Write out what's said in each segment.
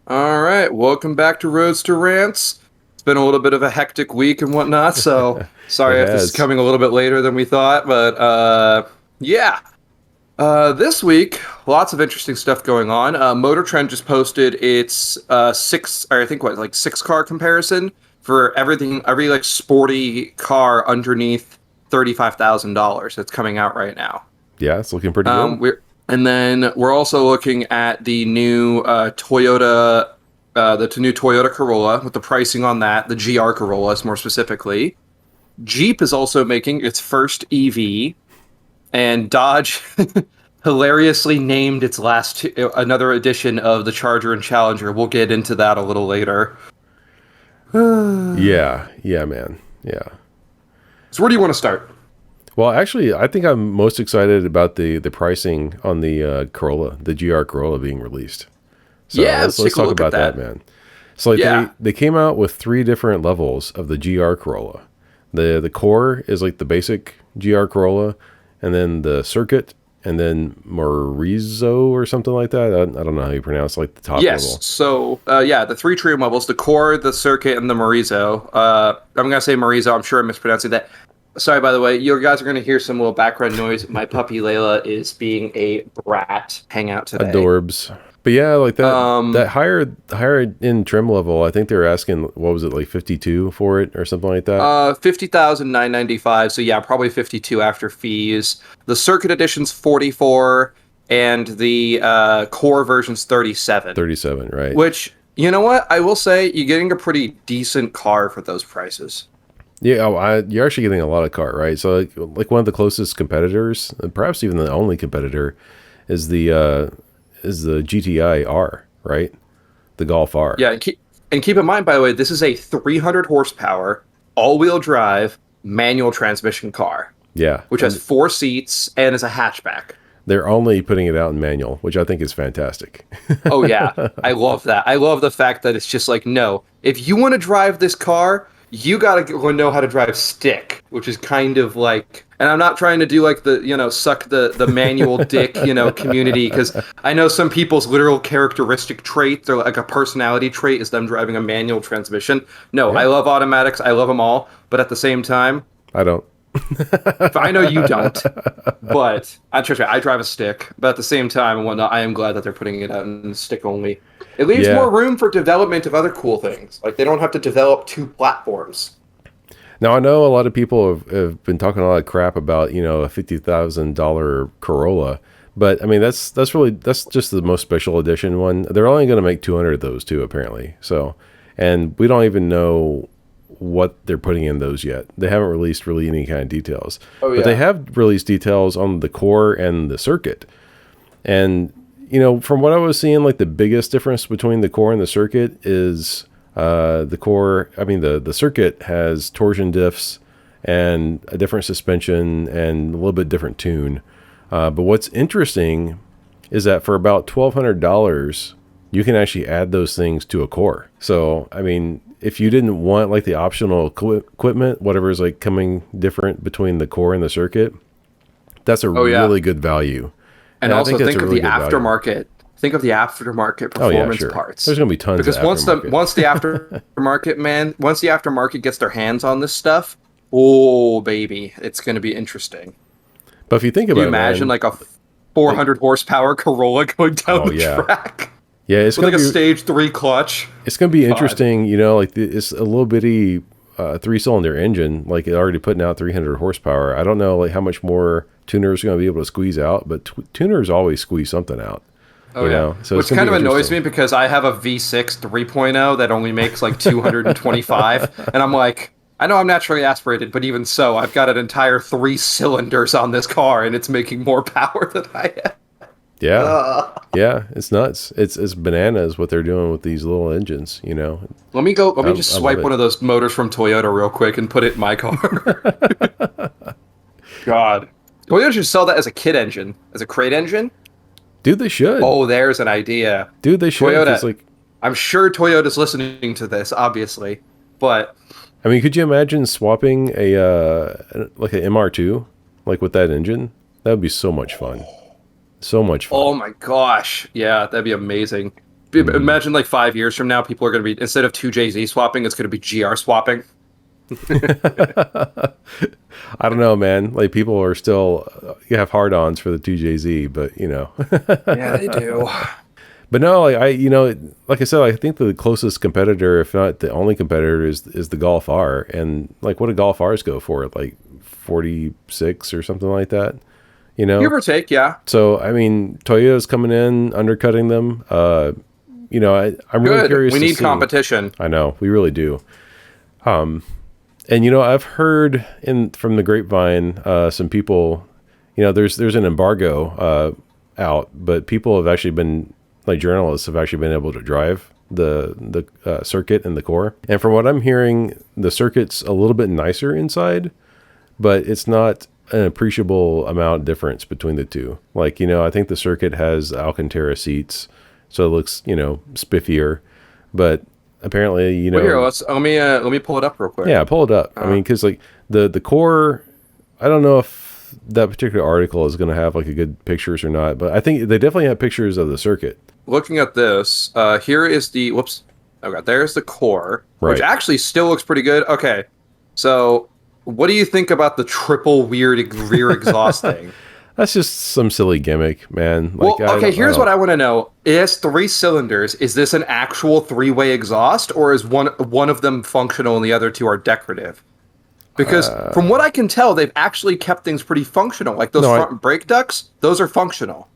All right, welcome back to Roadster Rants. It's been a little bit of a hectic week and whatnot, so It sorry if this is has. coming a little bit later than we thought, but yeah. This week, lots of interesting stuff going on. Motor Trend just posted its six, or I think what, like 6 car comparison for everything, every like sporty car underneath $35,000 that's coming out right now. Yeah, it's looking pretty good. And then we're also looking at the new new Toyota Corolla with the pricing on that, the GR Corollas more specifically. Jeep is also making its first EV, and Dodge hilariously named its another edition of the Charger and Challenger. We'll get into that a little later. So Yeah, man. Yeah. where do you want to start? Well, actually, I think I'm most excited about the pricing on the Corolla, the GR Corolla being released. So Yeah, let's let's take a talk look at about that, that. man. So like Yeah. they came out with 3 different levels of the GR Corolla. The core is like the basic GR Corolla, and then the circuit, and then Morizo or something like that. I don't know how you pronounce like the top Yes. level. So, yeah, the 3 trim levels, the core, the circuit, and the Morizo. I'm going to say Morizo. I'm sure I'm mispronouncing that. Sorry, by the way. You guys are going to hear some little background noise. My puppy Layla is being a brat. Hang out today. Adorbs. But yeah, like that Um, higher in trim level, I think they were asking what was it, like 52 for it or something like that. 50,995. So, yeah, probably 52 after fees. The circuit edition's 44, and the core version's 37. 37, right? Which, you know what? I will say you're getting a pretty decent car for those prices. Yeah, you're actually getting a lot of car, right? So like one of the closest competitors, and perhaps even the only competitor, is the GTI R, right? The Golf R. Yeah, and keep in mind, by the way, this is a 300 horsepower, all-wheel drive, manual transmission car, Yeah, which has and 4 seats and is a hatchback. they're only putting it out in manual, which I think is fantastic. Oh yeah, I love that. I love the fact that it's just like, no, if you want to drive this car, you gotta know how to drive stick, which is kind of like, and I'm not trying to do like the, suck the manual dick, community, because I know some people's literal characteristic trait, they're like a personality trait, is them driving a manual transmission. No, Yeah, I love automatics, I love them all, but at the same time, I don't. I know you don't, but trust me, I drive a stick. But at the same time and whatnot, I am glad that they're putting it out in stick only. It leaves Yeah. more room for development of other cool things. Like they don't have to develop 2 platforms. Now I know a lot of people have been talking a lot of crap about a $50,000 Corolla, but I mean that's just the most special edition one. They're only going to make 200 of those too, apparently. So, and we don't even know what they're putting in those yet. They haven't released really any kind of details, Oh but they yeah. have released details on the core and the circuit. And from what I was seeing, like the biggest difference between the core and the circuit is the core. I mean, the circuit has torsion diffs and a different suspension and a little bit different tune. But what's interesting is that for about $1,200, you can actually add those things to a core. So, I mean, if you didn't want like the optional equipment, whatever is like coming different between the core and the circuit, that's a Oh yeah. really good value. And And I also think that's a think of really the good value. aftermarket. Think of the aftermarket Oh yeah, performance sure. parts. There's going to be tons of Because aftermarket. once the aftermarket, man, once the aftermarket gets their hands on this stuff, oh baby, it's going to be interesting. But if you think Can you about it, imagine man, like a like 400 horsepower Corolla going down oh the yeah, track yeah, it's with like gonna a be stage 3 clutch? God. interesting. Like it's a little bitty 3-cylinder engine. Like it already putting out 300 horsepower. I don't know like how much more tuners are going to be able to squeeze out, but tuners always squeeze something out. Oh yeah. So it's Which going to kind be of annoys interesting. me because I have a V6 3.0 that only makes like 225 and I'm like, I know I'm naturally aspirated, but even so, I've got an entire 3 cylinders on this car and it's making more power than I am. Yeah, Ugh. yeah, it's nuts. It's bananas what they're doing with these little engines. Let me just I love swipe it. one of those motors from Toyota real quick and put it in my car. God. Toyota should sell that as a kit engine, as a crate engine. Dude, they should. Oh, there's an idea. Dude, they should. Because Toyota, like, I'm sure Toyota's listening to this, obviously, but I mean, could you imagine swapping a like an MR2 like with that engine? That would be so much fun. So much fun. oh my gosh, yeah, that'd be amazing. Imagine like 5 years from now, people are going to be, instead of 2JZ swapping, it's going to be GR swapping. I don't know, man. Like people are still you have hard-ons for the 2JZ, but you know. Yeah, they do. But no, like like I said, I think the closest competitor, if not the only competitor, is the Golf R. And like, what do Golf Rs go for? Like 46 or something like that, you know? Give or take, yeah. So I mean, Toyota's coming in, undercutting them. You know, I'm really curious. We to need see. competition. I know, we really do. And you know, I've heard from the grapevine, some people, you know, there's an embargo out, but people have actually been, like journalists have actually been able to drive the circuit and the core. And from what I'm hearing, the circuit's a little bit nicer inside, but it's not an appreciable amount difference between the two. Like, you know, I think the circuit has Alcantara seats, so it looks, you know, spiffier, but apparently, you know. Well, here, let me pull it up real quick. Yeah, pull it up. I mean, because like the core, I don't know if that particular article is going to have like a good pictures or not, but I think they definitely have pictures of the circuit. Looking at this, here is the whoops. Okay, there's the core, which Right. actually still looks pretty good. Okay, so what do you think about the triple weird rear exhaust thing? That's just some silly gimmick, man. Like, Well, okay, here's what I want to know. It has 3 cylinders. Is this an actual 3-way exhaust, or is one of them functional and the other 2 are decorative? Because from what I can tell, they've actually kept things pretty functional. Like those front brake ducts, those are functional.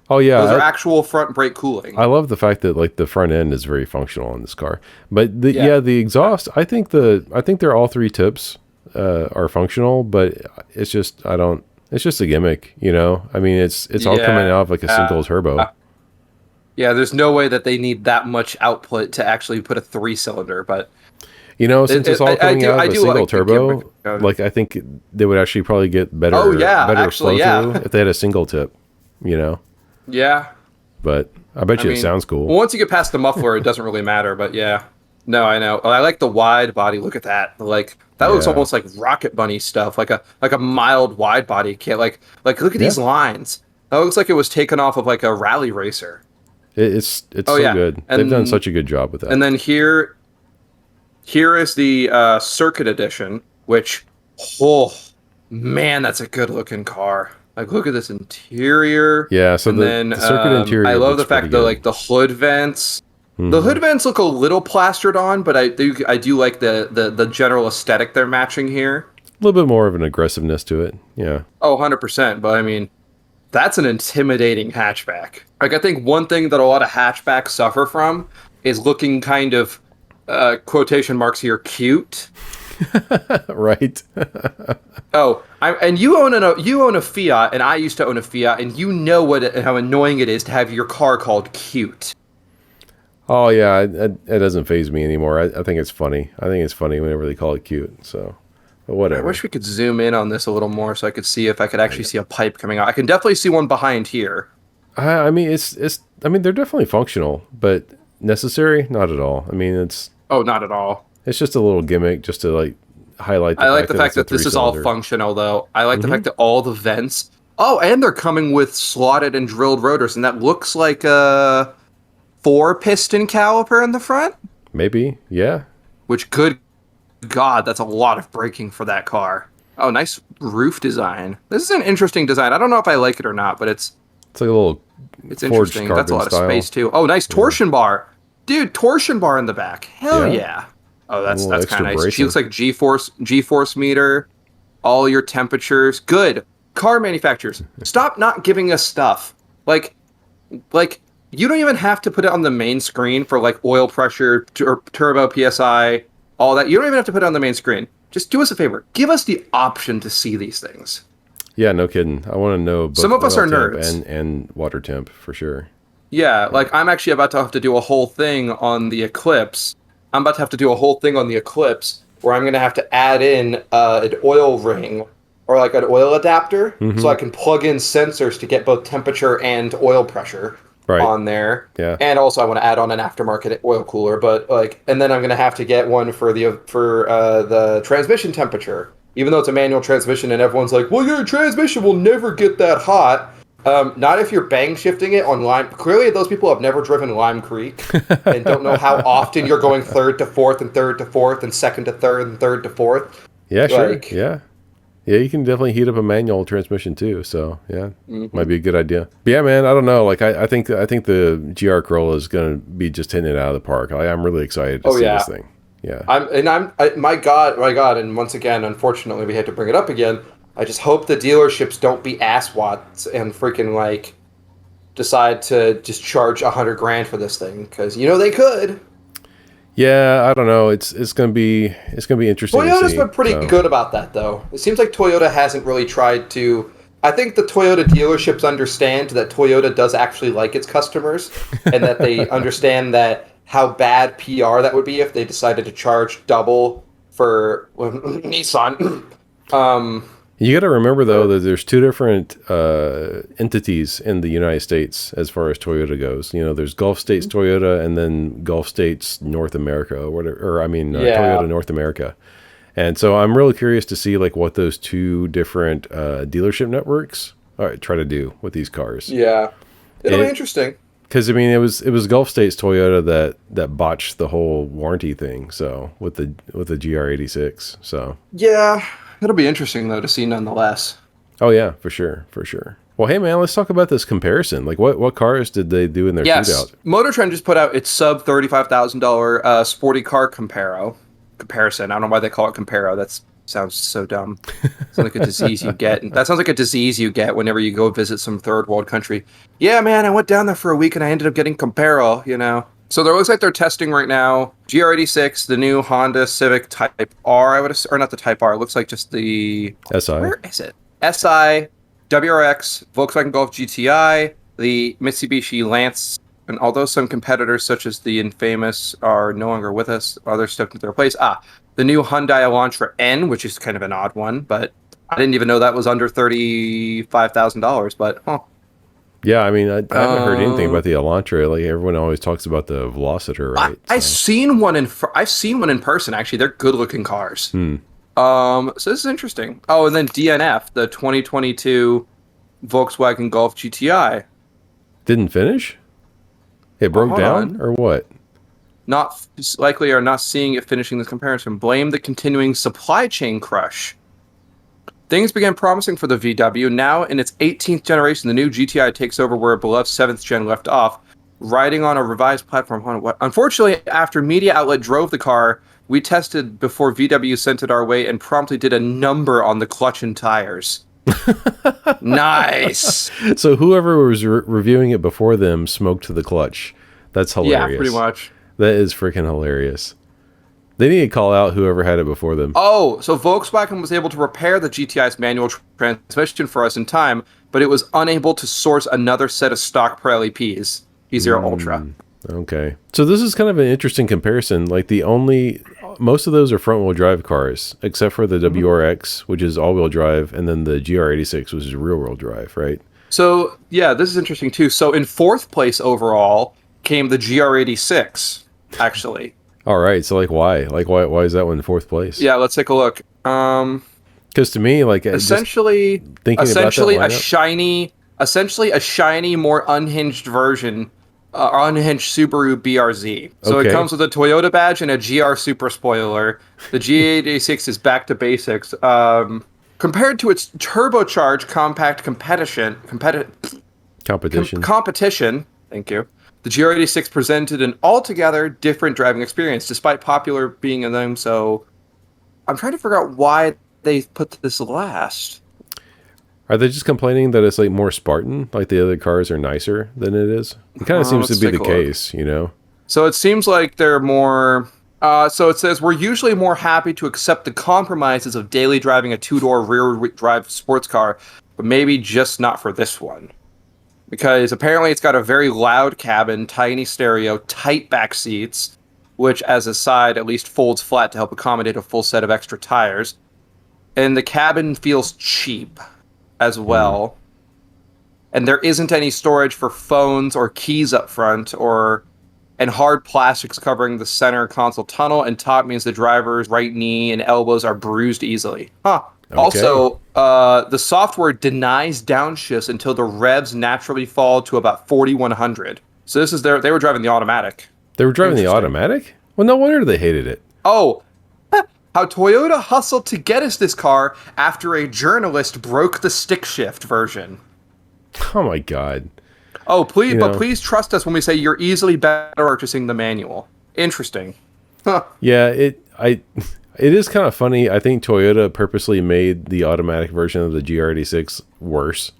Oh yeah, Those are actual front brake cooling. I love the fact that like the front end is very functional in this car. But the exhaust, I think they're all 3 tips are functional, but it's just it's just a gimmick, you know? I mean, it's all coming out of like a single turbo. Yeah, there's no way that they need that much output to actually put a 3-cylinder, but you know, since it's all coming out of a single like turbo, like I think they would actually probably get better flow through if they had a single tip, you know? Yeah. But I bet you it sounds cool. Well, once you get past the muffler, it doesn't really matter, but yeah. No, I know. I like the wide body. Look at that. Like that looks almost like Rocket Bunny stuff, like a mild wide body kit. Like look at these lines. That looks like it was taken off of like a rally racer. It's so good. They've done such a good job with that. And then here is the Circuit Edition, which, oh man, that's a good looking car. Like, look at this interior. Yeah, so the Circuit interior. I love the fact that like the hood vents. Mm-hmm. The hood vents look a little plastered on, but I do like the general aesthetic they're matching here. A little bit more of an aggressiveness to it. Yeah. Oh, 100%. But I mean, that's an intimidating hatchback. Like, I think one thing that a lot of hatchbacks suffer from is looking kind of, quotation marks here, cute. Right. And you own a Fiat, and I used to own a Fiat, and you know how annoying it is to have your car called cute. Oh yeah, it doesn't faze me anymore. I think it's funny. I think it's funny whenever they call it cute. So, but whatever. I wish we could zoom in on this a little more so I could see if I could actually see a pipe coming out. I can definitely see one behind here. I mean, I mean, they're definitely functional, but necessary? Not at all. I mean, it's. Oh, not at all. It's just a little gimmick just to like highlight. I like the fact that this is all functional, though. I like the fact that all the vents. Oh, and they're coming with slotted and drilled rotors, and that looks like a 4-piston caliper in the front. Maybe, yeah. Which, good God, that's a lot of braking for that car. Oh, nice roof design. This is an interesting design. I don't know if I like it or not, but it's like a little. It's interesting. That's a lot of space too. Oh, nice torsion bar, dude. Torsion bar in the back. Hell yeah. Oh, that's kind of nice. bracing. She looks like G-force meter. All your temperatures. Good. Car manufacturers, stop not giving us stuff. Like you don't even have to put it on the main screen for like oil pressure or turbo PSI, all that. You don't even have to put it on the main screen. Just do us a favor. Give us the option to see these things. Yeah, no kidding. I want to know both some of us are temp nerds and water temp for sure. Yeah, like I'm actually about to have to do a whole thing on the Eclipse. I'm about to have to do a whole thing on the Eclipse where I'm going to have to add in an oil ring or like an oil adapter so I can plug in sensors to get both temperature and oil pressure on there. Yeah. And also I want to add on an aftermarket oil cooler, but like, and then I'm going to have to get one for the transmission temperature, even though it's a manual transmission and everyone's like, well, your transmission will never get that hot. Not if you're bang shifting it on Lime. Clearly, those people have never driven Lime Creek and don't know how often you're going third to fourth and third to fourth and second to third and third to fourth. Yeah, sure. Like, Yeah. Yeah, you can definitely heat up a manual transmission too. So yeah, might be a good idea. But yeah, man, I don't know. Like I think the GR Corolla is going to be just hitting it out of the park. I'm really excited to see this thing. Yeah. My God, and once again, unfortunately, we had to bring it up again. I just hope the dealerships don't be asswats and freaking like decide to just charge $100,000 for this thing because they could. Yeah, I don't know. It's gonna be interesting. Toyota's been pretty good about that, though. It seems like Toyota hasn't really tried to. I think the Toyota dealerships understand that Toyota does actually like its customers, and that they understand that how bad PR that would be if they decided to charge double for Nissan. You got to remember though that there's two different entities in the United States as far as Toyota goes. There's Gulf States Toyota and then Gulf States North America or whatever. Toyota North America. And so I'm really curious to see like what those two different dealership networks try to do with these cars. Yeah, it'll be interesting. Because it was Gulf States Toyota that botched the whole warranty thing. So with the GR86. So yeah. It'll be interesting, though, to see nonetheless. Oh, yeah, for sure. Well, hey, man, let's talk about this comparison. Like, what cars did they do in their shootout? Motor Trend just put out its sub $35,000 sporty car comparison. I don't know why they call it comparo. That sounds so dumb. Sounds like a disease you get. That sounds like a disease you get whenever you go visit some third world country. Yeah, man, I went down there for a week and I ended up getting comparo. So there looks like they're testing right now GR86, the new Honda Civic Type R, or not the Type R. It looks like just the SI. Where is it? SI, WRX, Volkswagen Golf GTI, the Mitsubishi Lance, and although some competitors such as the infamous are no longer with us, others stepped into their place. The new Hyundai Elantra N, which is kind of an odd one, but I didn't even know that was under $35,000. But yeah, I haven't heard anything about the Elantra. Like everyone always talks about the Velociter, right? I've seen one in person. Actually, they're good-looking cars. So this is interesting. Oh, and then DNF, the 2022 Volkswagen Golf GTI, didn't finish. It broke down, or what? Not likely are not seeing it finishing this comparison. Blame the continuing supply chain crush. Things began promising for the VW. Now, in its 18th generation, the new GTI takes over where a beloved 7th gen left off, riding on a revised platform. Unfortunately, after media outlet drove the car, we tested before VW sent it our way and promptly did a number on the clutch and tires. Nice. So whoever was reviewing it before them smoked the clutch. That's hilarious. Yeah, pretty much. That is freaking hilarious. They need to call out whoever had it before them. Oh, so Volkswagen was able to repair the GTI's manual transmission for us in time, but it was unable to source another set of stock Pro LEPs, P0 Ultra. Okay. So this is kind of an interesting comparison. Like most of those are front-wheel drive cars, except for the WRX, which is all-wheel drive, and then the GR86, which is rear-wheel drive, right? So, yeah, this is interesting, too. So in fourth place overall came the GR86, actually. All right, so why? Why is that one in fourth place? Yeah, let's take a look. Because to me, essentially a shiny, more unhinged version, unhinged Subaru BRZ. So It comes with a Toyota badge and a GR Super Spoiler. The G86 is back to basics. Compared to its turbocharged compact competition. Thank you. The GR86 presented an altogether different driving experience, despite popular being in them. So I'm trying to figure out why they put this last. Are they just complaining that it's more Spartan? Like the other cars are nicer than it is? It kind of seems to be the case, So it seems like they're more... so it says, we're usually more happy to accept the compromises of daily driving a two-door rear-drive sports car, but maybe just not for this one. Because apparently it's got a very loud cabin, tiny stereo, tight back seats, which as a side at least folds flat to help accommodate a full set of extra tires. And the cabin feels cheap as well. And there isn't any storage for phones or keys up front, and hard plastics covering the center console tunnel and top means the driver's right knee and elbows are bruised easily. Okay. Also, the software denies downshifts until the revs naturally fall to about 4,100. So this is they were driving the automatic. They were driving the Interesting. automatic? Well, no wonder they hated it. Oh, how Toyota hustled to get us this car after a journalist broke the stick shift version. Oh my God. Oh, please, You but know, please trust us when we say you're easily better purchasing the manual. Interesting. Huh. yeah, it is kind of funny. I think Toyota purposely made the automatic version of the GR86 worse.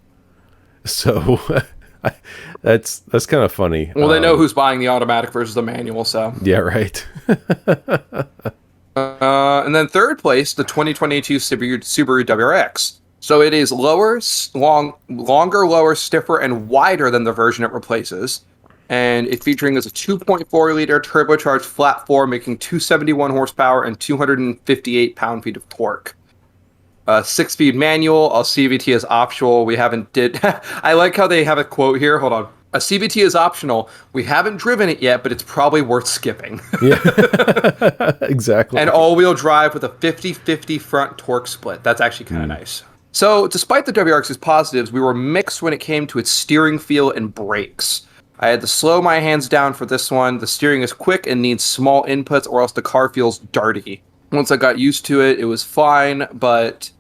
So that's kind of funny. Well, they know who's buying the automatic versus the manual, so. Yeah, right. And then third place, the 2022 Subaru WRX. So it is longer, lower, stiffer, and wider than the version it replaces. And it featuring as a 2.4 liter turbocharged flat four, making 271 horsepower and 258 pound-feet of torque. 6-speed manual. A CVT is optional. We haven't did. I like how they have a quote here. Hold on. A CVT is optional. We haven't driven it yet, but it's probably worth skipping. Yeah, exactly. And all-wheel drive with a 50-50 front torque split. That's actually kind of nice. So, despite the WRX's positives, we were mixed when it came to its steering feel and brakes. I had to slow my hands down for this one. The steering is quick and needs small inputs, or else the car feels darty. Once I got used to it, it was fine, but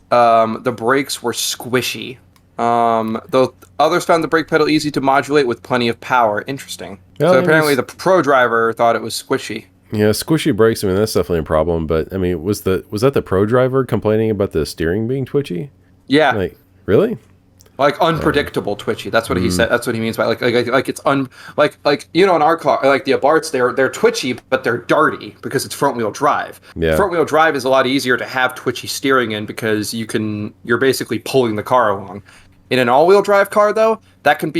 the brakes were squishy. Though others found the brake pedal easy to modulate with plenty of power. Interesting. Well, So apparently the pro driver thought it was squishy. Yeah, squishy brakes. I mean, that's definitely a problem. But I mean, was that the pro driver complaining about the steering being twitchy? Yeah. Like, really? Like unpredictable twitchy. That's what he said. That's what he means by like it's like you know in our car like the Abarths they're twitchy but they're darty because it's front wheel drive. Yeah. Front wheel drive is a lot easier to have twitchy steering in because you're basically pulling the car along. In an all-wheel drive car though, that can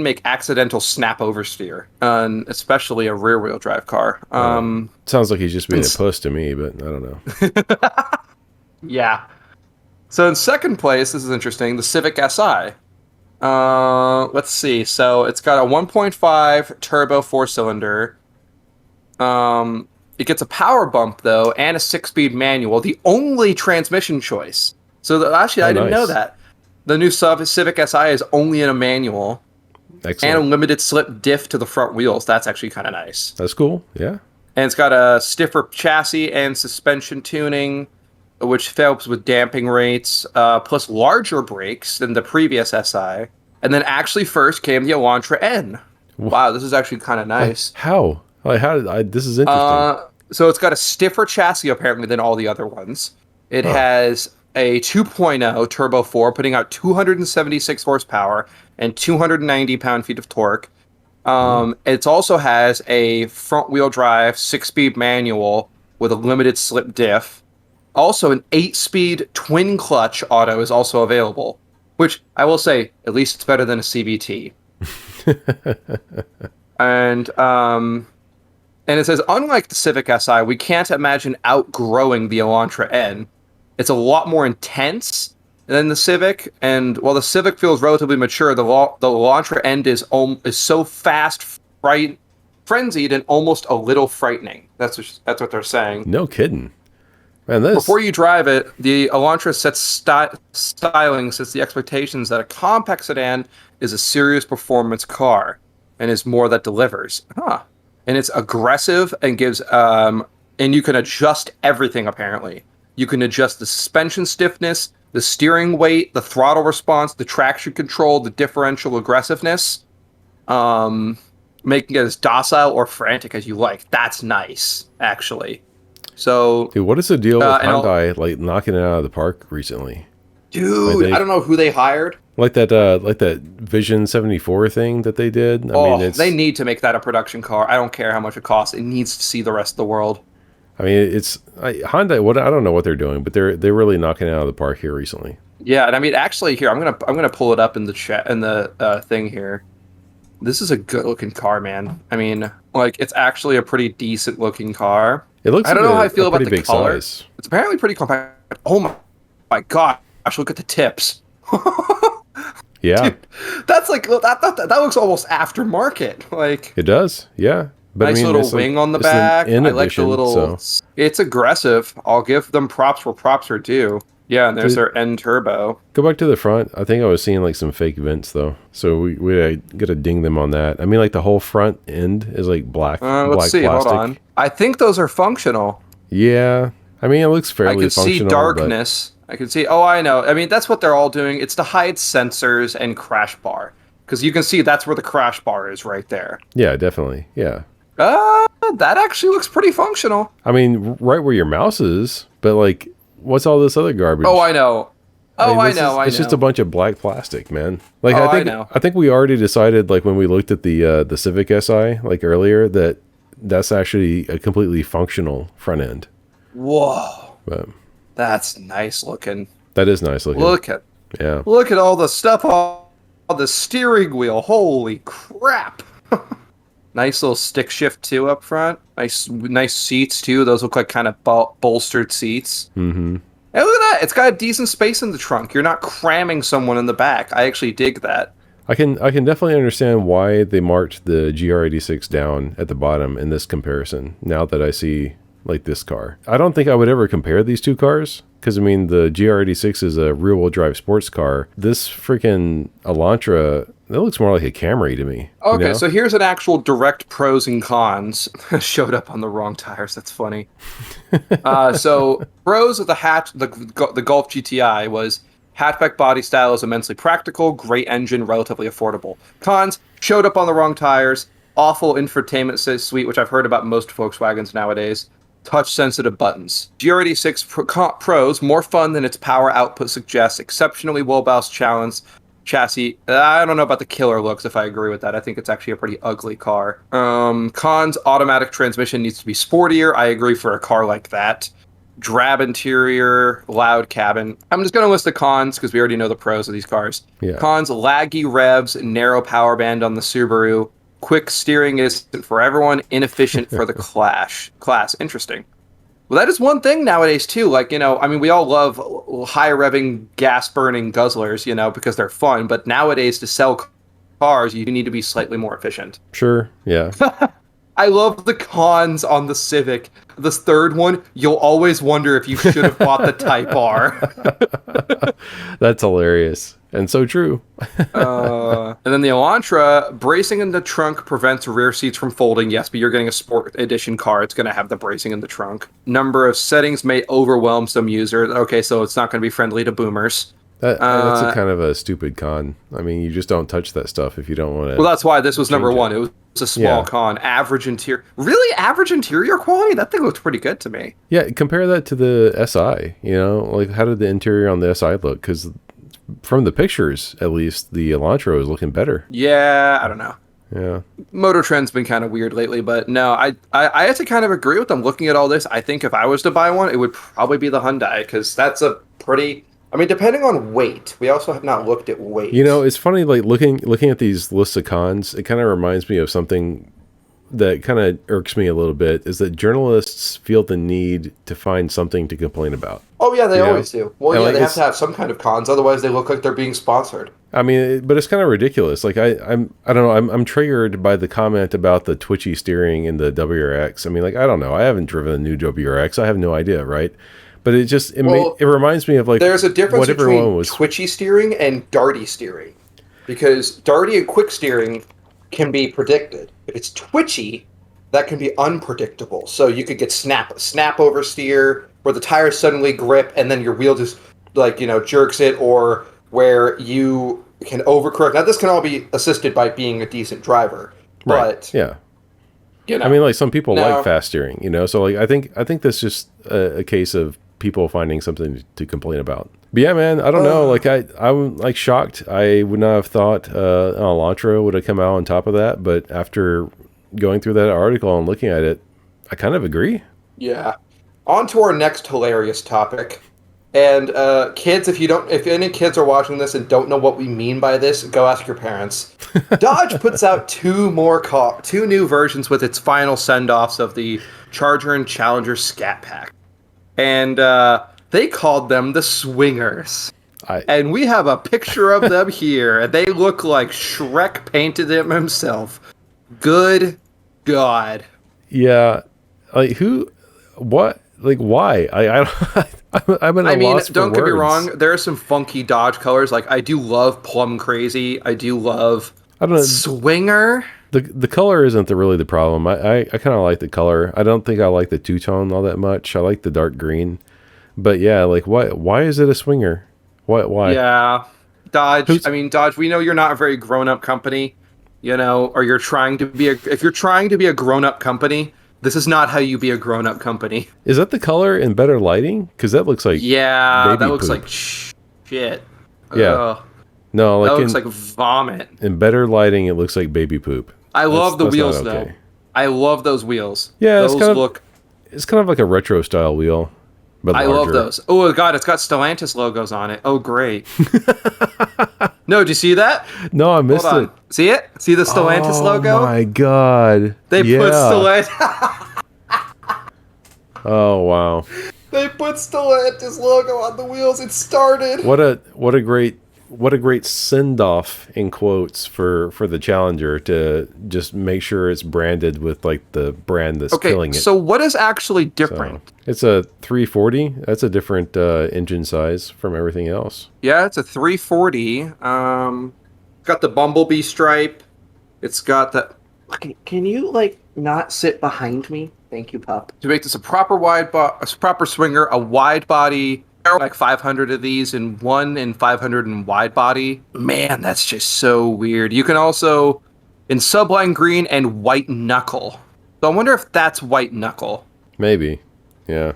make accidental snap oversteer, especially a rear-wheel drive car. Sounds like he's just being a puss to me, but I don't know. Yeah. So in second place, this is interesting, the Civic Si. Let's see. So it's got a 1.5 turbo 4-cylinder. It gets a power bump though, and a 6-speed manual. The only transmission choice. So actually, I didn't know that. The new Civic Si is only in a manual. Excellent. And a limited slip diff to the front wheels. That's actually kind of nice. That's cool. Yeah. And it's got a stiffer chassis and suspension tuning, which helps with damping rates, plus larger brakes than the previous SI. And then actually first came the Elantra N. Wow, this is actually kind of nice. How? Like, this is interesting. So it's got a stiffer chassis apparently than all the other ones. It has a 2.0 Turbo 4, putting out 276 horsepower and 290 pound-feet of torque. It also has a front-wheel drive 6-speed manual with a limited slip diff. Also, an 8-speed twin-clutch auto is also available, which I will say, at least it's better than a CVT. And it says, unlike the Civic Si, we can't imagine outgrowing the Elantra N. It's a lot more intense than the Civic, and while the Civic feels relatively mature, the Elantra N is so fast, frenzied, and almost a little frightening. That's what they're saying. No kidding. Man, Before you drive it, the Elantra styling sets the expectations that a compact sedan is a serious performance car, and is more that delivers. And it's aggressive and gives and you can adjust everything apparently. You can adjust the suspension stiffness, the steering weight, the throttle response, the traction control, the differential aggressiveness, making it as docile or frantic as you like. That's nice, actually. So, dude, what is the deal with Hyundai like knocking it out of the park recently? Dude, I don't know who they hired. Like that Vision 74 thing that they did. I mean, they need to make that a production car. I don't care how much it costs. It needs to see the rest of the world. I mean, Hyundai. I don't know what they're doing, but they're really knocking it out of the park here recently. Yeah, and I mean, actually, here I'm gonna pull it up in the chat in the thing here. This is a good looking car, man. I mean, like it's actually a pretty decent looking car. It looks. I don't know how I feel about the color. Size. It's apparently pretty compact. Oh my gosh! Look at the tips. Yeah, dude, that's like that looks almost aftermarket. Like it does. Yeah. But nice little wing on the back. I like the little. So. It's aggressive. I'll give them props where props are due. Yeah, and there's their N turbo. Go back to the front. I think I was seeing like some fake vents though, so we got to ding them on that. I mean, like the whole front end is like black Let's see. plastic. Hold on. I think those are functional. Yeah, I mean it looks fairly I can functional. see darkness. I can see. Oh, I know. I mean, that's what they're all doing. It's to hide sensors and crash bar, because you can see that's where the crash bar is right there. Yeah, definitely. Yeah. That actually looks pretty functional. I mean, right where your mouse is, but like, what's all this other garbage? Oh, I know. I know. It's just a bunch of black plastic, man. Like I think we already decided, like when we looked at the Civic Si like earlier, that that's actually a completely functional front end. Whoa, But that's nice looking. that is nice looking. Look at all the stuff on the steering wheel. Holy crap! Nice little stick shift too up front. Nice seats too. Those look like kind of bolstered seats. Mm-hmm. Hey, look at that! It's got a decent space in the trunk. You're not cramming someone in the back. I actually dig that. I can definitely understand why they marked the GR86 down at the bottom in this comparison. Now that I see like this car, I don't think I would ever compare these two cars, because I mean the GR86 is a rear-wheel drive sports car. This freaking Elantra, that looks more like a Camry to me. Okay, you know? so here's an actual direct pros and cons. Showed up on the wrong tires. That's funny. So pros of the Golf GTI was hatchback body style is immensely practical, great engine, relatively affordable. Cons, showed up on the wrong tires, awful infotainment suite, which I've heard about most Volkswagens nowadays. Touch-sensitive buttons. GR86 Pros, more fun than its power output suggests, exceptionally well-balanced chassis. I don't know about the killer looks, if I agree with that. I think it's actually a pretty ugly car. Cons, automatic transmission needs to be sportier. I agree for a car like that. Drab interior, loud cabin. I'm just going to list the cons because we already know the pros of these cars. Yeah. Cons, laggy revs, narrow power band on the Subaru. Quick steering isn't for everyone, inefficient for the class. Interesting. Well, that is one thing nowadays, too. Like, I mean, we all love high-revving, gas-burning guzzlers, because they're fun. But nowadays, to sell cars, you need to be slightly more efficient. Sure, yeah. I love the cons on the Civic. This third one, you'll always wonder if you should have bought the Type R. That's hilarious. And so true. And then the Elantra, bracing in the trunk prevents rear seats from folding. Yes, but you're getting a sport edition car. It's going to have the bracing in the trunk. Number of settings may overwhelm some users. Okay, so it's not going to be friendly to boomers. That's a kind of a stupid con. I mean, you just don't touch that stuff if you don't want to. Well, that's why this was number one. It was a small con. Average interior. Really? Average interior quality? That thing looked pretty good to me. Yeah, compare that to the SI. Like how did the interior on the SI look? Because from the pictures, at least, the Elantra is looking better. Yeah, I don't know. Yeah. Motor Trend's been kind of weird lately, but no, I have to kind of agree with them. Looking at all this, I think if I was to buy one, it would probably be the Hyundai, because that's a pretty... I mean, depending on weight, we also have not looked at weight. It's funny, like looking at these lists of cons, it kind of reminds me of something that kind of irks me a little bit, is that journalists feel the need to find something to complain about. Oh, yeah, they always do. Well, yeah, like, they have to have some kind of cons, otherwise they look like they're being sponsored. I mean, but it's kind of ridiculous. Like, I don't know, I'm triggered by the comment about the twitchy steering in the WRX. I mean, like, I don't know. I haven't driven a new WRX. I have no idea, right? But it reminds me of, like, there's a difference between twitchy twitchy steering and darty steering. Because darty and quick steering can be predicted. If it's twitchy, that can be unpredictable. So you could get snap oversteer, where the tires suddenly grip and then your wheel just jerks it, or where you can overcorrect. Now this can all be assisted by being a decent driver, but right. Yeah. I mean, like, some people like fast steering, So like I think that's just a case of people finding something to complain about. But yeah, man, I don't know. Like I'm like shocked. I would not have thought an Elantra would have come out on top of that. But after going through that article and looking at it, I kind of agree. Yeah. On to our next hilarious topic. And kids, if any kids are watching this and don't know what we mean by this, go ask your parents. Dodge puts out two new versions with its final send-offs of the Charger and Challenger Scat Pack. And they called them the Swingers. And we have a picture of them here. And they look like Shrek painted them himself. Good God. Yeah. Like, what? like why? I'm at a I mean, loss for don't get me words. wrong. There are some funky Dodge colors. Like I do love Plum Crazy. I do love I don't know. Swinger. The color isn't really the problem. I kind of like the color. I don't think I like the two-tone all that much. I like the dark green. But yeah, like why is it a Swinger? Why? Yeah, Dodge. Who's I mean, Dodge. We know you're not a very grown-up company, or you're trying to be. If you're trying to be a grown-up company, this is not how you be a grown-up company. is that the color in better lighting? Because that looks like Yeah, baby that looks poop. like shit. Yeah. Ugh, No, that like looks like vomit. in better lighting, it looks like baby poop. I love the That's not wheels though. I love those wheels. Yeah, those look. it's kind of like a retro style wheel, but I larger. love those. Oh god, it's got Stellantis logos on it. Oh great. No, do you see that? No, I missed Hold it. on. See it? See the Stellantis logo? Oh my god. They yeah. put Stellantis. Oh wow. They put Stellantis logo on the wheels. It started. What a great send off in quotes for the Challenger to just make sure it's branded with like the brand that's killing Okay, it. so what is actually different? So, it's a 340. That's a different engine size from everything else. Yeah, it's a 340. It's got the bumblebee stripe. It's got the. Okay, can you like not sit behind me? Thank you, pup. To make this a proper a proper Swinger, a wide body, like 500 of these in 500 in wide body. Man, that's just so weird. You can also in Sublime Green and White Knuckle. So I wonder if that's White Knuckle. Maybe. Yeah.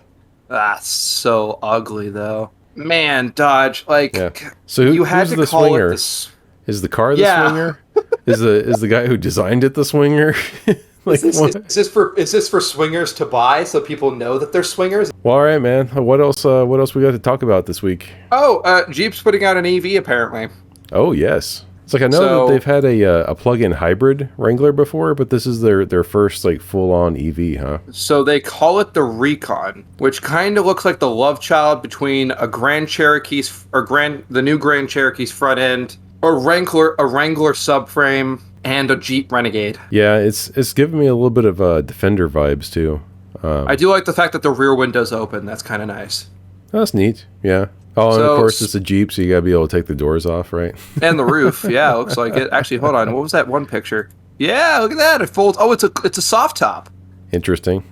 That's so ugly though. Man, Dodge, like Yeah. So you had to who's the call Swinger? it this. Is the car the Yeah. Swinger? Is the guy who designed it the Swinger? Like, what? Is this for swingers to buy so people know that they're swingers? Well, all right, man. What else we got to talk about this week? Oh, Jeep's putting out an EV apparently. Oh, yes. It's like I know that they've had a plug-in hybrid Wrangler before, but this is their first like full-on EV, huh? So they call it the Recon, which kind of looks like the love child between a Grand Cherokee's the new Grand Cherokee's front end, a Wrangler subframe, and a Jeep Renegade. Yeah, it's giving me a little bit of Defender vibes too. I do like the fact that the rear window's open. That's kind of nice. That's neat. Yeah. Oh, and So- of course it's a Jeep, so you gotta be able to take the doors off, right? And the roof, yeah, it looks like it. Actually, hold on. What was that one picture? Yeah, look at that. It folds. Oh, it's a soft top. Interesting.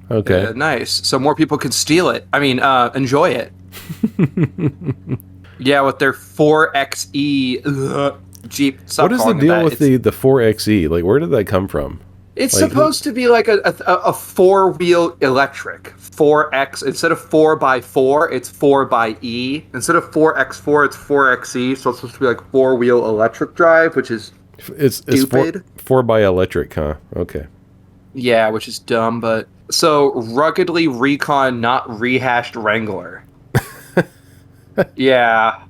Okay. Nice. So more people can steal it. I mean, enjoy it. Yeah, with their 4xe Jeep. Stop What is the calling it deal that. with the 4xe? Like, where did that come from? It's like, supposed to be like a four-wheel electric. 4X. Instead of 4x4, it's 4xe. Instead of 4x4, it's 4xe. So it's supposed to be like four-wheel electric drive, which is It's stupid. four by electric, huh? Okay. Yeah, which is dumb, but so ruggedly Recon, not rehashed Wrangler. Yeah,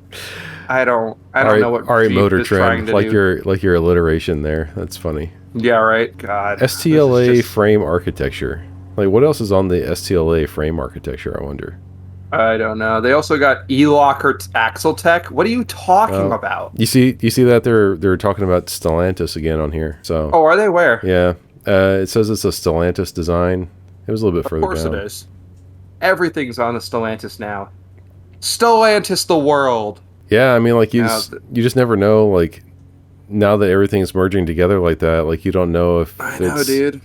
I don't know what All right, Jeep Motor is trying Trend, to like do. your alliteration there. That's funny. Yeah, right. God. STLA This is just- frame architecture. Like, what else is on the STLA frame architecture? I wonder. I don't know. They also got E-Locker Axle Tech. What are you talking about? You see that they're talking about Stellantis again on here. So Oh, are they where? yeah, it says it's a Stellantis design. It was a little bit Of further course down. it is. Everything's on the Stellantis now. Stellantis the world. Yeah, I mean, like Now you just never know. Like now that everything's merging together like that, like you don't know if I know, dude.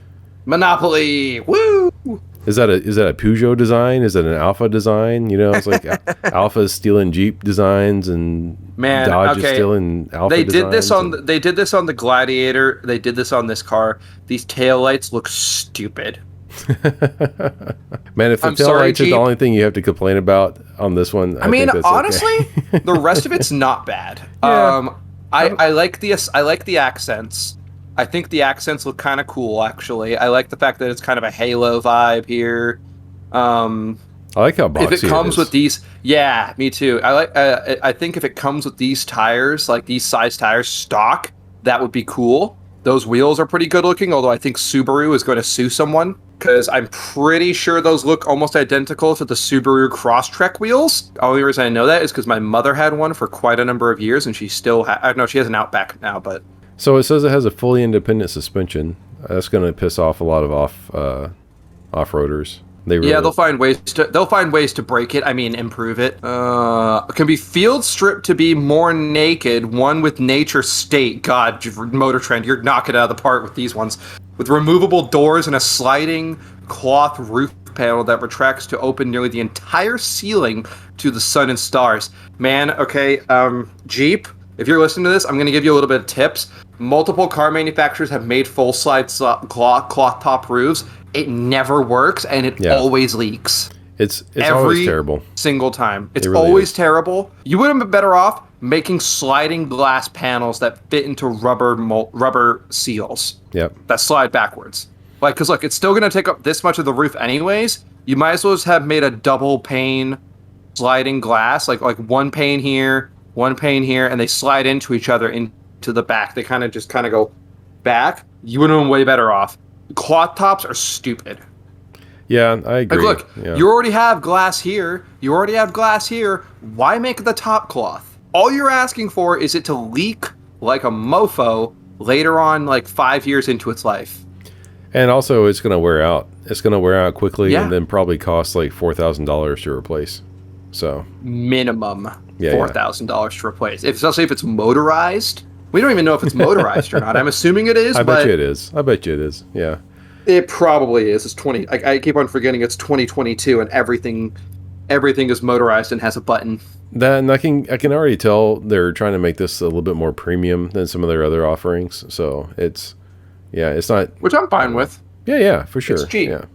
Monopoly. Woo! Is that a Peugeot design? Is it an Alpha design? You know, it's like Alpha's stealing Jeep designs and Man, Dodge okay. is stealing Alpha They did this designs on they did this on the Gladiator. They did this on this car. These taillights look stupid. Man, if the I'm sorry, taillights are the Jeep. only thing you have to complain about on this one, I mean, think that's honestly, okay. the rest of it's not bad. Yeah. I like the accents. I think the accents look kind of cool, actually. I like the fact that it's kind of a Halo vibe here. I like how boxy If it comes is. with these, yeah, me too. I think if it comes with these tires, like these size tires, stock, that would be cool. Those wheels are pretty good looking, although I think Subaru is going to sue someone because I'm pretty sure those look almost identical to the Subaru Crosstrek wheels. The only reason I know that is because my mother had one for quite a number of years, and she still no, she has an Outback now, but So it says it has a fully independent suspension. That's going to piss off a lot of off-roaders. They really, Yeah, they'll find ways to break it. I mean, improve it. Can be field stripped to be more naked. One with nature state. God, Motor Trend, you're knocking it out of the park with these ones. With removable doors and a sliding cloth roof panel that retracts to open nearly the entire ceiling to the sun and stars. Man, okay, Jeep, if you're listening to this, I'm going to give you a little bit of tips. Multiple car manufacturers have made full slide cloth top roofs. It never works, and it always leaks. It's always terrible. Single time. It's really always is. terrible. You would have been better off making sliding glass panels that fit into rubber seals. Yep. That slide backwards. Like, because look, it's still going to take up this much of the roof anyways. You might as well just have made a double pane sliding glass, like one pane here, and they slide into each other into the back. They kind of go back. You would have been way better off. Cloth tops are stupid. Yeah, I agree. Like, look, you already have glass here. Why make the top cloth? All you're asking for is it to leak like a mofo later on, like 5 years into its life. And also, it's going to wear out. It's going to wear out quickly, Yeah. and then probably cost like $4,000 to replace. So minimum $4,000 to replace. Especially if it's motorized. We don't even know if it's motorized or not. I'm assuming it is. I bet you it is. Yeah. It probably is. It's 20. I keep on forgetting it's 2022 and everything is motorized and has a button. That, and I can already tell they're trying to make this a little bit more premium than some of their other offerings. So it's not. Which I'm fine with. Yeah, for sure. It's cheap. Yeah.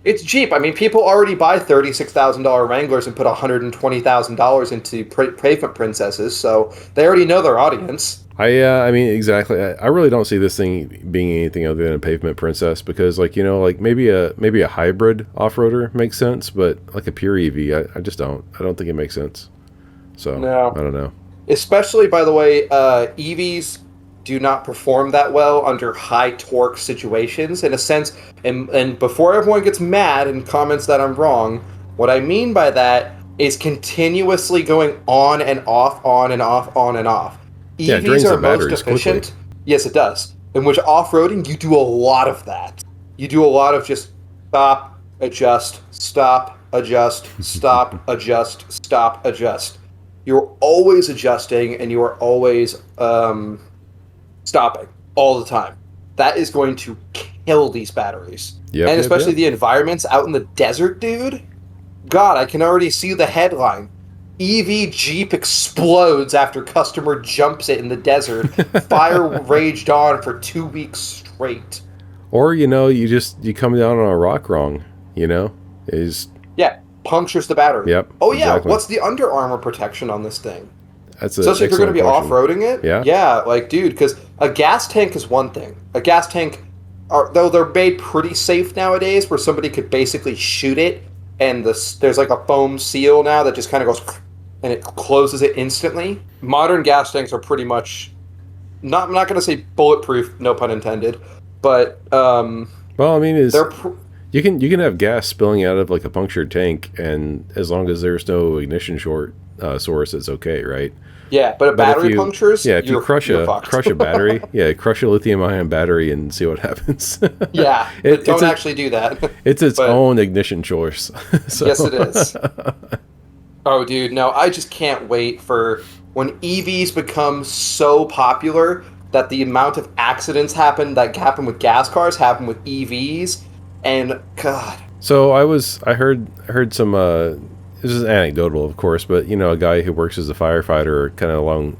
It's cheap. I mean, people already buy $36,000 Wranglers and put $120,000 into pavement princesses, so they already know their audience. I mean, exactly. I really don't see this thing being anything other than a pavement princess because, like, you know, like maybe a hybrid off-roader makes sense, but like a pure EV, I just don't. I don't think it makes sense. So no. I don't know. Especially, by the way, EVs do not perform that well under high torque situations. In a sense, and before everyone gets mad and comments that I'm wrong, what I mean by that is continuously going on and off, on and off, on and off. EVs are most efficient. Quickly. Yes, it does. In which off-roading, you do a lot of that. You do a lot of just stop, adjust, stop, adjust, stop, adjust, stop, adjust. You're always adjusting, and you are always stopping all the time. That is going to kill these batteries. And especially the environments out in the desert, dude. God, I can already see the headline. EV Jeep explodes after customer jumps it in the desert. Fire raged on for 2 weeks straight. Or, you know, you come down on a rock wrong, you know? Punctures the battery. Yep. Oh, yeah. Exactly. What's the Under Armour protection on this thing? Especially if you're going to be off-roading it? Yeah. Yeah, like, dude, because a gas tank is one thing. A gas tank, though they're made pretty safe nowadays, where somebody could basically shoot it, and there's like a foam seal now that just kind of goes, and it closes it instantly. Modern gas tanks are pretty much, I'm not going to say bulletproof, no pun intended, but well, I mean, you can have gas spilling out of like a punctured tank, and as long as there's no ignition source, it's okay, right? Yeah, but battery punctures. Yeah, if you crush a battery, crush a lithium-ion battery and see what happens. Yeah, don't actually do that. It's its own ignition source. So. Yes, it is. Oh, dude, no, I just can't wait for when EVs become so popular that the amount of accidents that happen with gas cars happen with EVs. And God. So I heard some. This is anecdotal, of course, but you know, a guy who works as a firefighter, kind of along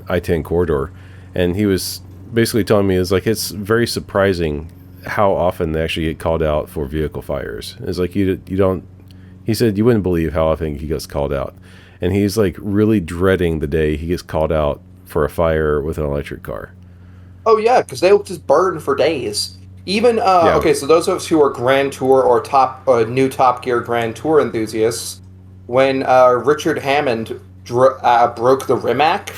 I-10 corridor, and he was basically telling me it's very surprising how often they actually get called out for vehicle fires. It's like you don't. He said you wouldn't believe how often he gets called out, and he's like really dreading the day he gets called out for a fire with an electric car. Oh yeah, because they'll just burn for days. Even okay, so those of us who are Grand Tour or new Top Gear Grand Tour enthusiasts, when Richard Hammond broke the Rimac,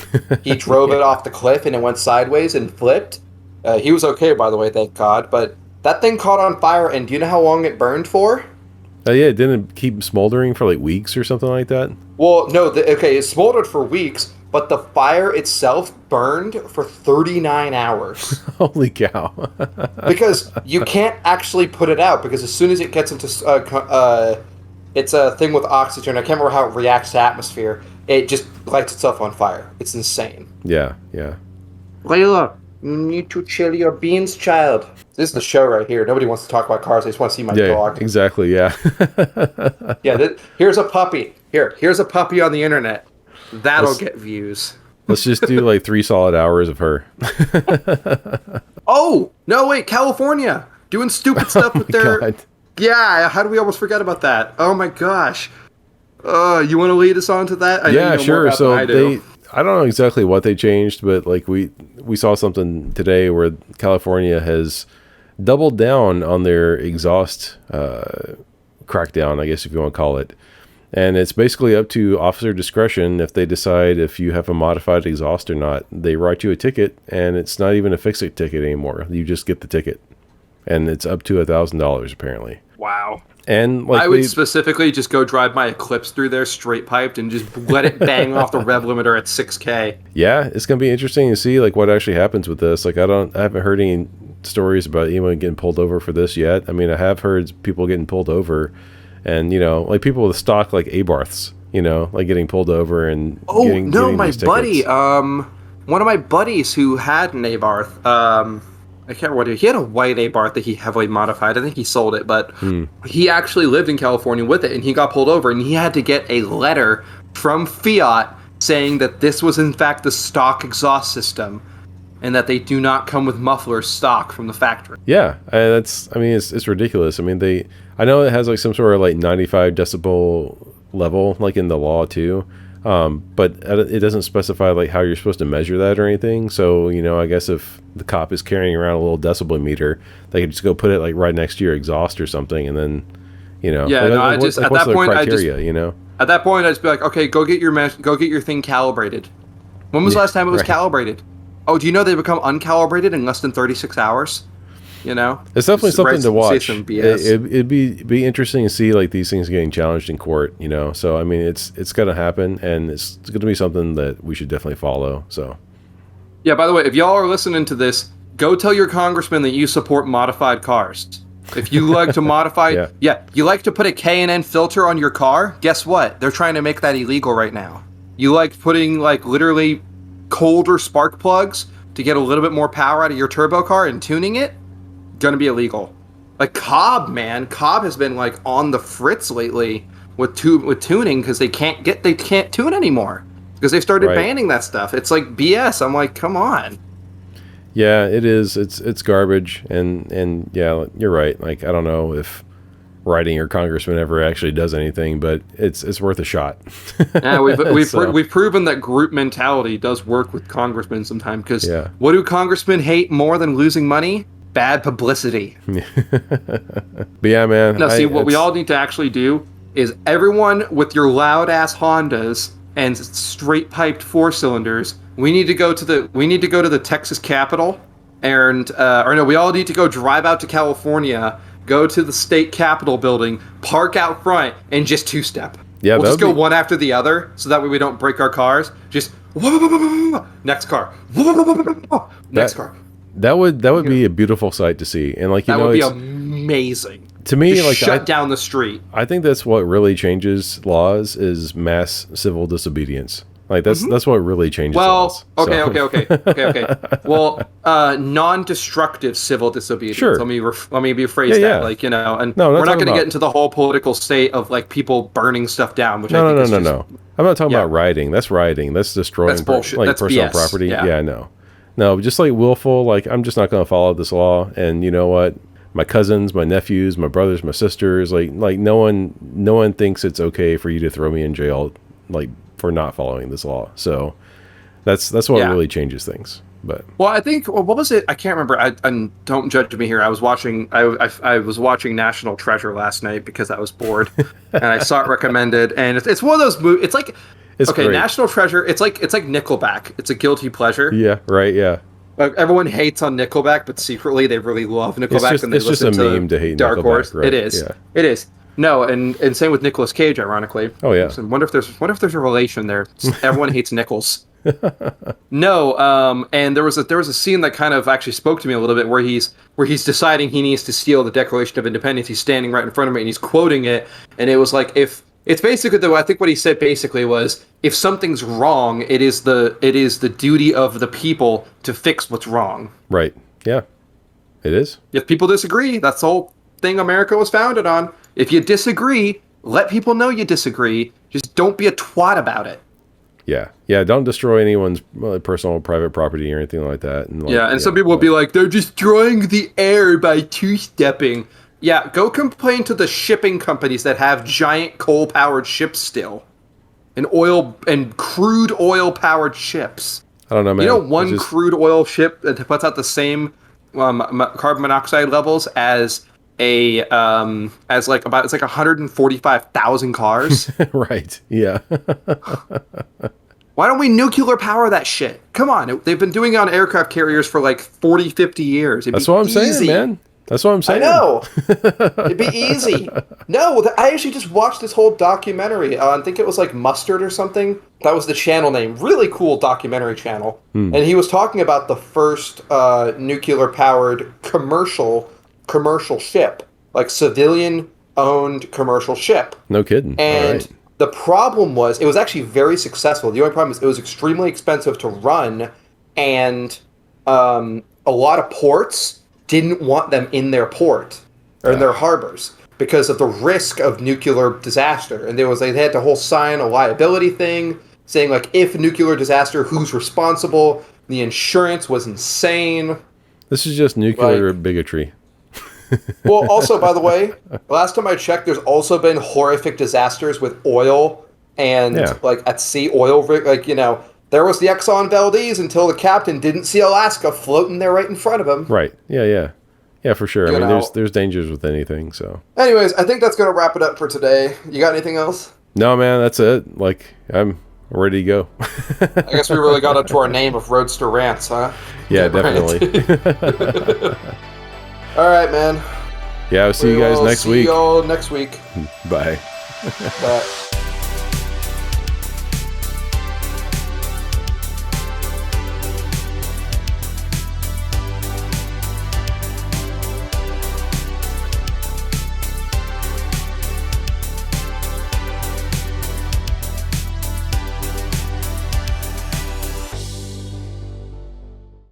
he drove it off the cliff and it went sideways and flipped. He was okay, by the way, thank God. But that thing caught on fire, and do you know how long it burned for? Yeah, it didn't keep smoldering for like weeks or something like that? Well, no, it smoldered for weeks, but the fire itself burned for 39 hours. Holy cow. Because you can't actually put it out, because as soon as it gets into it's a thing with oxygen. I can't remember how it reacts to atmosphere. It just lights itself on fire. It's insane. Yeah. Layla, you need to chill your beans, child. This is the show right here. Nobody wants to talk about cars. They just want to see my dog. Exactly. Yeah. Here's a puppy. Here's a puppy on the internet. That'll get views. Let's just do like 3 solid hours of her. Oh no! Wait, California doing stupid stuff with their. God. Yeah, how do we almost forget about that? Oh my gosh. You want to lead us on to that? I know you know sure. more about So than I do. I don't know exactly what they changed, but like we saw something today where California has doubled down on their exhaust crackdown, I guess if you want to call it. And it's basically up to officer discretion if they decide if you have a modified exhaust or not. They write you a ticket, and it's not even a fix-it ticket anymore. You just get the ticket, and it's up to $1,000 apparently. Wow. And like I would specifically just go drive my Eclipse through there straight piped and just let it bang off the rev limiter at 6K. Yeah, it's gonna be interesting to see like what actually happens with this. Like I haven't heard any stories about anyone getting pulled over for this yet. I mean, I have heard people getting pulled over, and like people with stock like Abarths, like getting pulled over and getting my these buddy, tickets. one of my buddies who had an Abarth, I can't remember. He had a white Abarth that he heavily modified. I think he sold it, but he actually lived in California with it, and he got pulled over, and he had to get a letter from Fiat saying that this was in fact the stock exhaust system, and that they do not come with mufflers stock from the factory. Yeah, it's ridiculous. I mean, I know it has like some sort of like 95 decibel level, like in the law too. But it doesn't specify like how you're supposed to measure that or anything. So, I guess if the cop is carrying around a little decibel meter, they could just go put it like right next to your exhaust or something. And then, Yeah, at that point, at that point, I'd just be like, okay, go get your thing calibrated. When was the last time it was calibrated? Oh, do you know they become uncalibrated in less than 36 hours? It's definitely something to watch. Some BS. It'd be interesting to see like these things getting challenged in court. So I mean, it's going to happen, and it's going to be something that we should definitely follow. So, yeah. By the way, if y'all are listening to this, go tell your congressman that you support modified cars. If you like to modify, you like to put a K&N filter on your car. Guess what? They're trying to make that illegal right now. You like putting like literally colder spark plugs to get a little bit more power out of your turbo car and tuning it. Gonna be illegal. Like Cobb has been like on the fritz lately with tuning because they can't tune anymore because they've started banning that stuff. It's like BS. I'm like, come on. Yeah, it is. It's garbage, and yeah, you're right. Like I don't know if writing your congressman ever actually does anything, but it's worth a shot. Yeah, we've proven that group mentality does work with congressmen sometimes. Because what do congressmen hate more than losing money? Bad publicity. But yeah, man. No, what we all need to actually do is everyone with your loud ass Hondas and straight piped 4-cylinders. We need to go to the Texas Capitol, and we all need to go drive out to California, go to the state Capitol building, park out front, and just 2-step. Yeah, we'll just go one after the other, so that way we don't break our cars. Just next car, next car. That would be a beautiful sight to see, and like that would be amazing. To me, just like shut down the street. I think that's what really changes laws is mass civil disobedience. Like that's what really changes laws. Okay. Well, non-destructive civil disobedience. Sure. Let me rephrase that. Yeah. Like, and no, we're not going to get into the whole political state of like people burning stuff down. Which no. I'm not talking about rioting. That's rioting. That's destroying that's bullshit. That's personal BS. property. Yeah, no, just like willful. Like I'm just not going to follow this law. And you know what? My cousins, my nephews, my brothers, my sisters, like no one thinks it's okay for you to throw me in jail, like for not following this law. So that's what really changes things. But I think what was it? I can't remember. And don't judge me here. I was watching National Treasure last night because I was bored, and I saw it recommended. And it's one of those movies. It's like great. National Treasure. It's like Nickelback. It's a guilty pleasure. Yeah. Right. Yeah. Like everyone hates on Nickelback, but secretly they really love Nickelback. It's just a meme to hate Dark Nickelback. Horse. Right? It is. Yeah. It is. No, and same with Nicolas Cage, ironically. Oh yeah. So wonder if there's a relation there. Everyone hates Nichols. No, and there was a scene that kind of actually spoke to me a little bit where he's deciding he needs to steal the Declaration of Independence. He's standing right in front of me and he's quoting it, and it was like, if it's basically though I think what he said basically was, if something's wrong, it is the duty of the people to fix what's wrong. Right. Yeah. It is. If people disagree, that's the whole thing America was founded on. If you disagree, let people know you disagree. Just don't be a twat about it. Yeah. Yeah. Don't destroy anyone's personal or private property or anything like that. And Some people will be like, they're destroying the air by two-stepping. Yeah, go complain to the shipping companies that have giant coal-powered ships still. And crude oil-powered ships. I don't know, man. You know, one crude oil ship that puts out the same carbon monoxide levels as it's like 145,000 cars. Right. Yeah. Why don't we nuclear power that shit? Come on. They've been doing it on aircraft carriers for like 40, 50 years. That's what I'm saying, man. That's what I'm saying. I know. It'd be easy. No, I actually just watched this whole documentary. I think it was like Mustard or something. That was the channel name. Really cool documentary channel. And he was talking about the first nuclear-powered commercial ship. Like civilian-owned commercial ship. No kidding. And the problem was, it was actually very successful. The only problem is it was extremely expensive to run, and a lot of ports didn't want them in their port or in their harbors because of the risk of nuclear disaster. And they had to whole sign a liability thing saying, like, if nuclear disaster, who's responsible? The insurance was insane. This is just nuclear bigotry. Well, also, by the way, last time I checked, there's also been horrific disasters with oil and like at sea oil, like, you know, there was the Exxon Valdez until the captain didn't see Alaska floating there right in front of him. Right. Yeah, for sure. I mean, there's dangers with anything. So, anyways, I think that's gonna wrap it up for today. You got anything else? No, man, that's it. Like, I'm ready to go. I guess we really got up to our name of Roadster Rants, huh? Yeah, definitely. All right, man. Yeah, I'll see you guys next week. See you all next week. Bye. Bye.